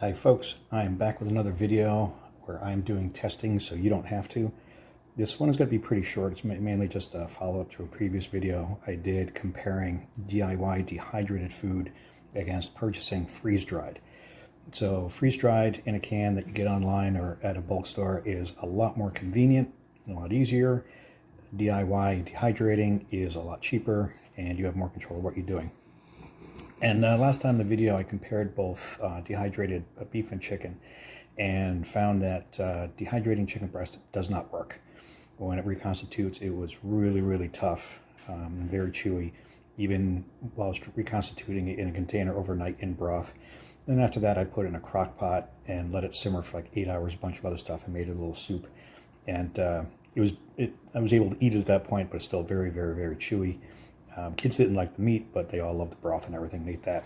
Hi folks, I'm back with another video where I'm doing testing so you don't have to. This one is going to be pretty short. It's mainly just a follow-up to a previous video I did comparing DIY dehydrated food against purchasing freeze-dried. So freeze-dried in a can that you get online or at a bulk store is a lot more convenient, a lot easier. DIY dehydrating is a lot cheaper and you have more control of what you're doing. And last time in the video I compared both dehydrated beef and chicken and found that dehydrating chicken breast does not work. When it reconstitutes, it was really tough and very chewy, even while I was reconstituting it in a container overnight in broth. Then after that I put it in a crock pot and let it simmer for like 8 hours, a bunch of other stuff, and made it a little soup. And I was able to eat it at that point, but it's still very chewy. Kids didn't like the meat, but they all loved the broth and everything and ate that.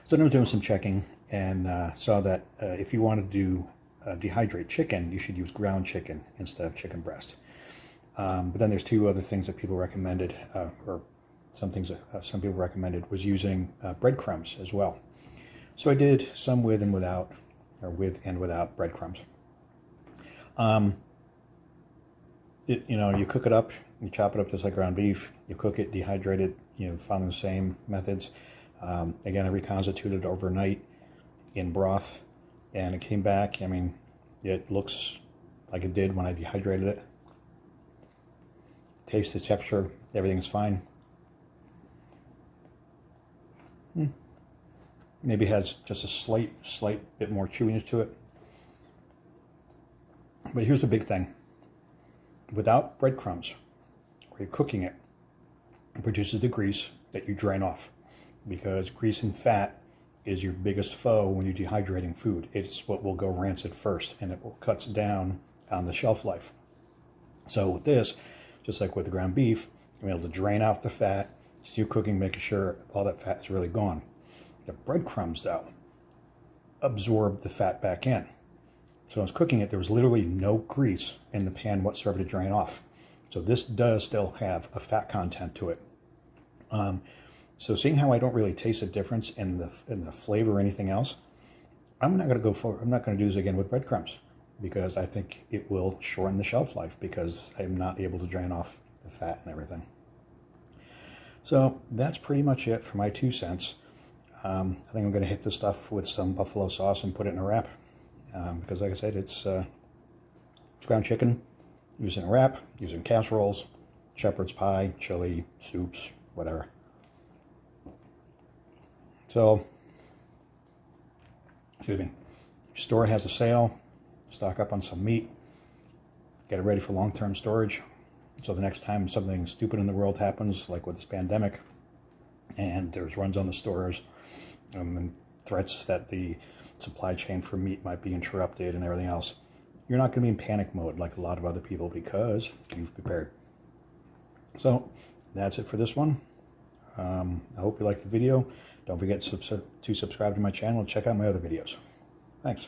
So then I was doing some checking and saw that if you want to do dehydrate chicken, you should use ground chicken instead of chicken breast. But then there's two other things that people recommended, or some things that some people recommended was using breadcrumbs as well. So I did some with and without, or with and without breadcrumbs. You cook it up, you chop it up just like ground beef, you cook it, dehydrate it, follow the same methods. Again, I reconstituted it overnight in broth, and it came back. I mean, it looks like it did when I dehydrated it. Taste, the texture, everything is fine. Maybe it has just a slight bit more chewiness to it. But here's the big thing. Without breadcrumbs, where you're cooking it, it produces the grease that you drain off, because grease and fat is your biggest foe when you're dehydrating food. It's what will go rancid first, and it cuts down on the shelf life. So with this, just like with the ground beef, you're able to drain off the fat, so you're cooking, making sure all that fat is really gone. The breadcrumbs, though, absorb the fat back in. So I was cooking it, there was literally no grease in the pan whatsoever to drain off. So this does still have a fat content to it. So seeing how I don't really taste a difference in the flavor or anything else, I'm not going to do this again with breadcrumbs, because I think it will shorten the shelf life because I'm not able to drain off the fat and everything. So that's pretty much it for my 2 cents. I think I'm going to hit this stuff with some buffalo sauce and put it in a wrap. Because like I said, it's ground chicken, using a wrap, using casseroles, shepherd's pie, chili, soups, whatever. So, excuse me, your store has a sale, stock up on some meat, get it ready for long-term storage. So the next time something stupid in the world happens, like with this pandemic, and there's runs on the stores, and threats that the supply chain for meat might be interrupted and everything else, you're not going to be in panic mode like a lot of other people, because you've prepared. So that's it for this one. I hope you liked the video. Don't forget to subscribe to my channel and check out my other videos. Thanks.